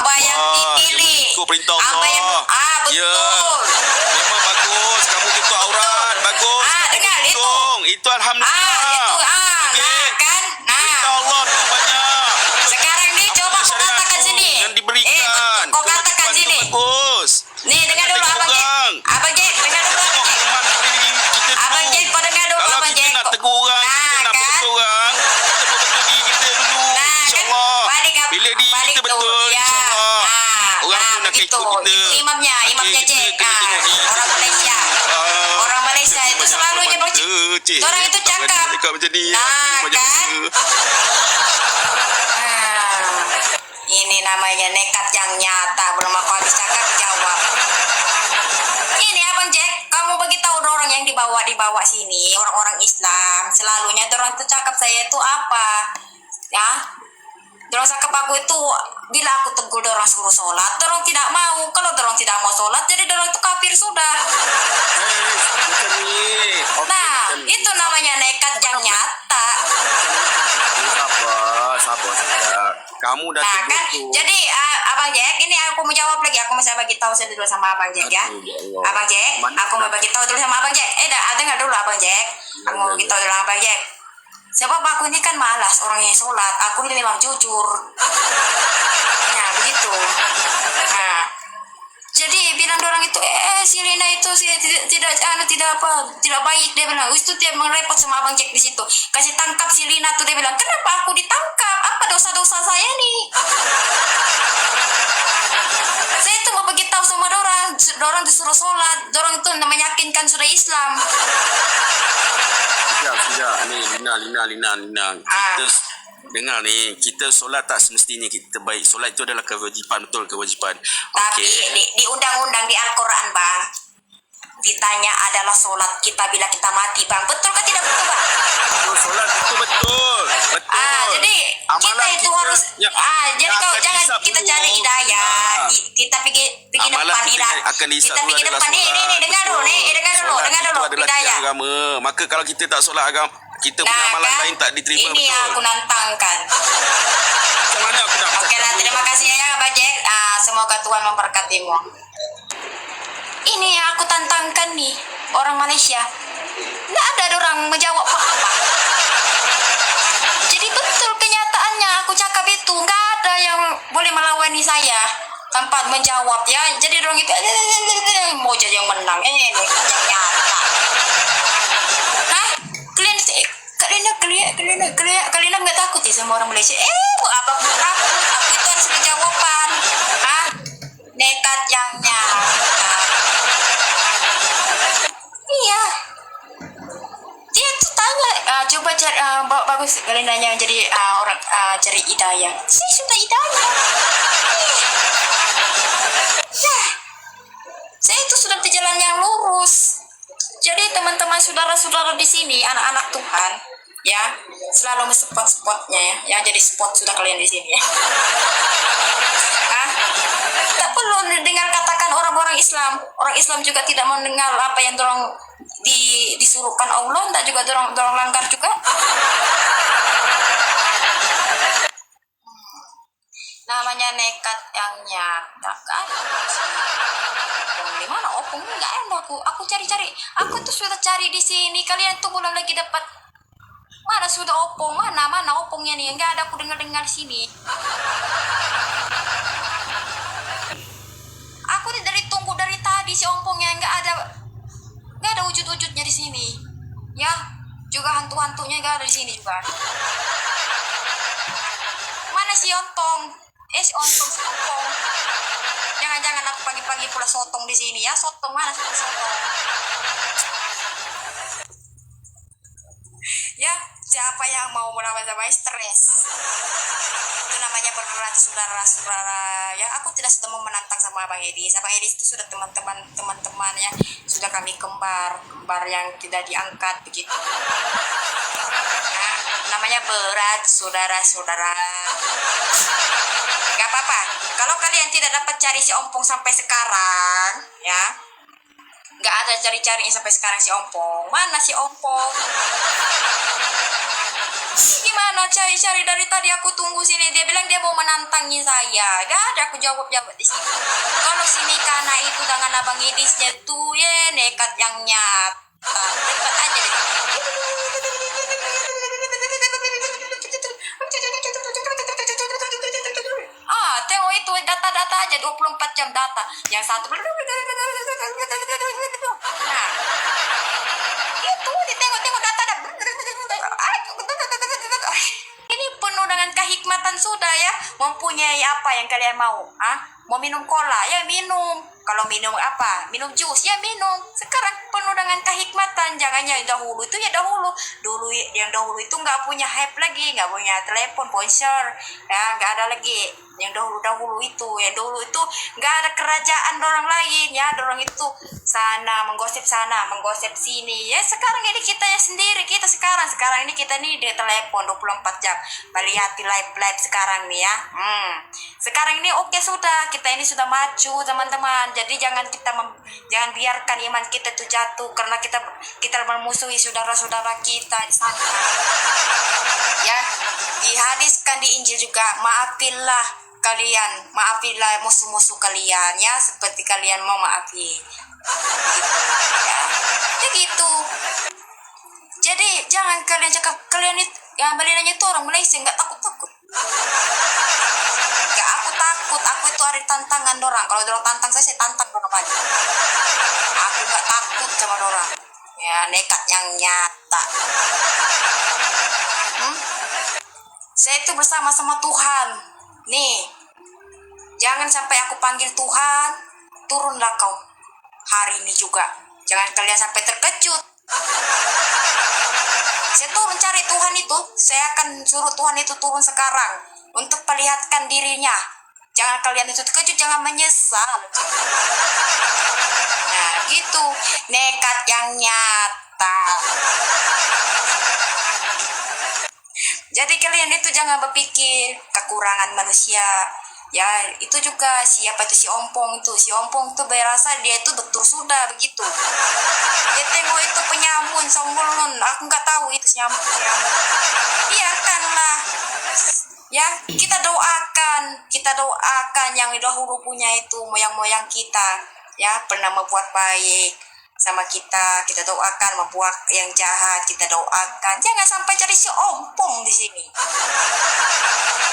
Abah yang dipilih. Ikut perintah Abah yang Allah. betul. Ya. Memang bagus. Kamu tutup aurat. Bagus. Dengar itu. Itu alhamdulillah. Nah kan. Perintah Allah tu banyak. Sekarang ni coba kau Syariat katakan tu sini. yang diberikan. Kau katakan Kewajipan tu sini. bagus. Nih dengar dulu Abang Jack. Abang Jack dengar dulu Abang Jack. Abang Jack kau dengar dulu Kalau Abang kita Jack. nak tegur orang, kita nak betul orang, kita betul diri kita dulu. InsyaAllah. Bila diri kita betul, insyaAllah. Orang pun akan ikut kita. Itu imamnya Jack. Orang Malaysia. Orang Malaysia itu selalunya orang itu cakap. Macam ni. Kan? Ini namanya nekat yang nyata. Belum aku habis cakap jawab. Ini Abang Jack, kamu beritahu orang yang dibawa sini, orang-orang Islam, selalunya orang itu cakap saya itu apa? Ya. Dorang cakap aku itu bila aku tegur dorang suruh sholat, dorang tidak mau. Kalau dorang tidak mau sholat, jadi dorang itu kafir sudah. Nah, itu namanya nekat yang nyata. Sabar. Kamu dah Nah tegur kan, tu. jadi Abang Jack, ini aku mau jawab lagi. Aku masih bagi tahu dulu sama Abang Jack ya. Abang Jack, aku mau bagi tahu dulu sama Abang Jack. Dengar dulu Abang Jack. Aku mau bagi tahu dulu sama Abang Jack. Sebab aku ini kan malas orang yang sholat. Aku ini memang jujur. Nah begitu. Nah, jadi bilang orang itu, si Lina itu tidak baik. Dia bilang, itu dia merepot sama Abang Jack di situ. Kasih tangkap si Lina tuh, dia bilang, kenapa aku ditangkap? Apa dosa-dosa saya nih? Saya itu mau beritahu sama dorang disuruh sholat, dorang itu meyakinkan sudah Islam. Sudah. Ni Lina. Kita dengar ni, kita solat tak semestinya kita baik. Solat itu adalah kewajipan, betul kewajipan. Tapi di undang-undang di Al-Quran bang, ditanya adalah solat kita bila kita mati bang. Betul ke tidak betul bang? Betul, solat itu betul. Jadi Amalan kita itu harus jadi kau jangan kita cari hidayah. Kita pergi amalan depan kita hidayah. akan Kita disahkan pergi adalah depan solat. ni dengar dulu Itu adalah hidayah. tiang agama. Maka kalau kita tak solat agama, kita punya amalan kan? lain tak diterima. Ini betul. aku nantangkan. Macam mana aku nak Oke lah, terima kasih ya Abang Jack. Semoga Tuhan memberkatimu. Ini yang aku tantangkan nih, orang Malaysia. Nggak ada orang menjawab apa-apa. Jadi betul kenyataannya aku cakap itu, nggak ada yang boleh melawani saya tanpa menjawab ya. Jadi orang itu mau jadi yang menang. Ini yang nyata. Hah? Kalian nggak takut ya sama orang Malaysia? Apa pun takut? Aku itu harus berjawaban. Nekat yang nyata. Iya. Dia tuh tanya, coba cari, bagus kalian nanya jadi orang cari hidayah. Saya sudah hidayah. Nah, saya itu sudah di jalan yang lurus. Jadi teman-teman saudara-saudara di sini, anak-anak Tuhan, ya, selalu spot-spotnya ya. Yang jadi spot sudah kalian di sini ya. Tak perlu dengar katakan orang-orang Islam. Orang Islam juga tidak mendengar apa yang dorang disuruhkan Allah, tak juga dorang langgar juga. Namanya nekat yang nyata kan. Di mana opungnya nggak ada aku cari-cari. Aku tuh sudah cari di sini. Kalian tuh belum lagi dapat. Mana sudah opung? Mana opungnya nih? Nggak ada aku dengar sini. Aku tunggu dari tadi si ompongnya nggak ada wujud-wujudnya di sini. Ya, juga hantu-hantunya nggak ada di sini juga. Mana si ontong? Si ontong. Jangan-jangan aku pagi-pagi pula sotong di sini ya. Sotong mana sih sotong? Ya, siapa yang mau melawan sama stres? Itu namanya berat saudara-saudara. Ya, aku tidak sedang mau menantang sama Abang Edi. Abang Edi itu sudah teman-teman ya. Sudah kami kembar yang tidak diangkat begitu. Nah, namanya berat saudara-saudara. Gak apa-apa. Kalau kalian tidak dapat cari si ompong sampai sekarang, ya, gak ada cari-cari sampai sekarang si ompong. Mana si ompong? Gimana cari dari tadi aku tunggu sini. Dia bilang dia mau menantangi saya. Gak ada aku jawab di sini. Kalau si Mikana itu dengan abang Idisnya tuh ya nekat yang nyata. Dekat aja deh. Tengok itu data-data aja 24 jam data. Yang satu nah, itu ditengok-tengok data ini penuh dengan kehikmatan sudah ya. Mempunyai apa yang kalian mau? Mau minum cola ya minum. Kalau minum apa? Minum jus ya minum. Sekarang penuh dengan kehikmatan. Jangan yang dahulu itu ya dahulu. Yang dahulu itu nggak punya hype lagi, nggak punya telepon ponsel, ya nggak ada lagi. Yang dahulu itu nggak ada kerajaan orang lain ya. Dorong itu menggosip sana, menggosip sini. Ya sekarang ini kita ya sendiri. Sekarang ini kita nih di telepon 24 jam. Melihat live sekarang nih ya. Sekarang ini oke sudah. Kita ini sudah maju teman-teman. Jadi jangan biarkan iman kita tuh jatuh karena kita memusuhi saudara-saudara kita di sana. Ya, dihadiskan di Injil juga, maafilah musuh-musuh kalian ya, seperti kalian mau maafi. Gitu. Jadi jangan kalian cakap kalian itu yang belinanya itu orang Malaysia nggak takut. Nggak, aku takut. Aku itu ada tantangan orang. Kalau orang tantang saya tantang orang aja. Aku nggak takut sama orang. Ya nekat yang nyata. Saya itu bersama-sama Tuhan. Nih, jangan sampai aku panggil Tuhan, turunlah kau hari ini juga. Jangan kalian sampai terkejut. Saya tuh mencari Tuhan itu, saya akan suruh Tuhan itu turun sekarang untuk perlihatkan dirinya. Jangan kalian itu terkejut, jangan menyesal. Nah, gitu. Nekat yang nyata. Jadi kalian itu jangan berpikir kekurangan manusia. Ya, itu juga siapa itu si Ompong itu. Si Ompong tuh berasa dia itu betul sudah begitu. Dia tengok itu penyamun, sombolon. Aku nggak tahu itu nyamuk. Biarkanlah. Ya, kita doakan yang dahulu punya itu moyang-moyang kita. Ya, pernah membuat baik sama kita doakan. Membuat yang jahat kita doakan. Jangan sampai cari si Ompong di sini.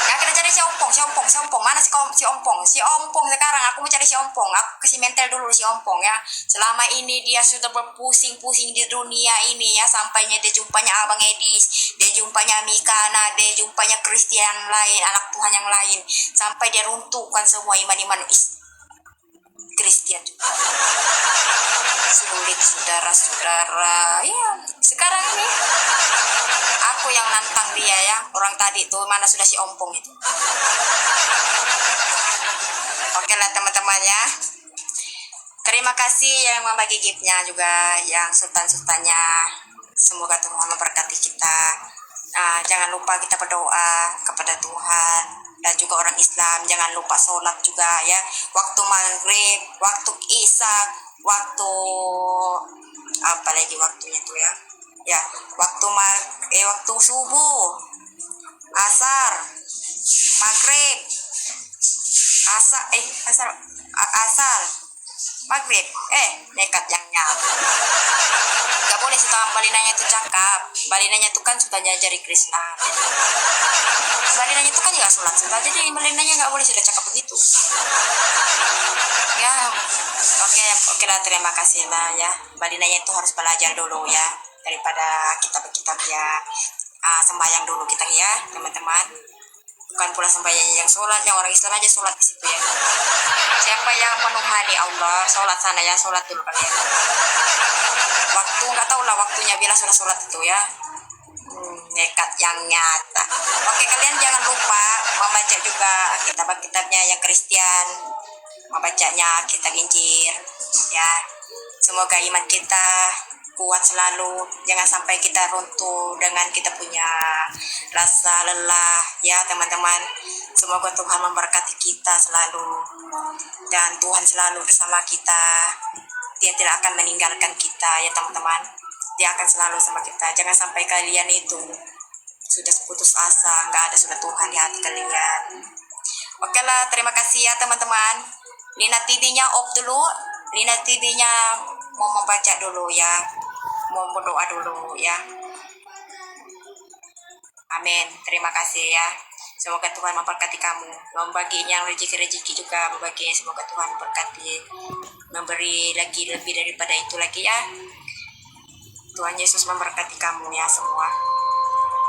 Ya, kita cari si Ompong. Mana si Ompong? Si Ompong sekarang aku mau cari si Ompong. Aku kasih mental dulu si Ompong ya. Selama ini dia sudah berpusing-pusing di dunia ini ya, sampainya dia jumpanya Abang Edis, dia jumpanya Mikana, dia jumpanya Kristian lain, anak Tuhan yang lain, sampai dia runtuhkan semua iman-iman Kristian juga. Sulit saudara-saudara. Ya, sekarang ini aku yang nantang dia ya. Orang tadi tuh mana sudah si Ompong itu. Oke lah teman-teman ya. Terima kasih yang membagi giftnya juga, yang sultan-sultannya. Semoga Tuhan memberkati kita. Jangan lupa kita berdoa kepada Tuhan. Dan juga orang Islam jangan lupa sholat juga ya. Waktu maghrib, waktu isya, waktu apa lagi waktunya tuh ya. Ya, waktu subuh, asar, maghrib, asar, maghrib, nekat yang nyata. Gak boleh setelah balinanya itu cakap. Balinanya itu kan sudah diajari Krishna. Balinanya itu kan juga sholat sudah. Jadi balinanya gak boleh sudah cakap begitu. Ya, oke lah, terima kasih lah ya. Balinanya itu harus belajar dulu ya, daripada kita ya. Sembahyang dulu kita ya teman-teman. Bukan pula sembahyang yang sholat, yang orang Islam aja sholat di situ ya. Siapa yang menuhani Allah, sholat sana ya, sholat dulu kalian. Waktu nggak tahu lah waktunya bila sudah sholat itu ya. Nekat yang nyata. Oke, kalian jangan lupa membaca juga kitab-kitabnya yang Kristen, membacanya kitab Injil ya. Semoga iman kita kuat selalu, jangan sampai kita runtuh dengan kita punya rasa lelah ya teman-teman. Semoga Tuhan memberkati kita selalu dan Tuhan selalu bersama kita. Dia tidak akan meninggalkan kita ya teman-teman. Dia akan selalu sama kita. Jangan sampai kalian itu sudah putus asa, nggak ada sudah Tuhan di hati kalian. Oke lah, terima kasih ya teman-teman. Lina TV-nya off dulu. Lina TV-nya mau membaca dulu ya. Mau berdoa dulu ya. Amin. Terima kasih ya. Semoga Tuhan memberkati kamu. Membagi yang rezeki-rezeki juga membaginya. Semoga Tuhan memberkati. Memberi lagi lebih daripada itu lagi ya. Tuhan Yesus memberkati kamu ya semua.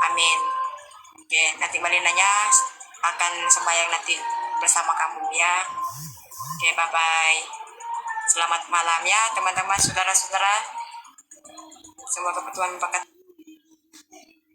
Amin. Oke, nanti Malinanya akan sembahyang nanti bersama kamu ya. Oke, bye-bye. Selamat malam ya teman-teman, saudara-saudara. Semoga Tuhan memberkati.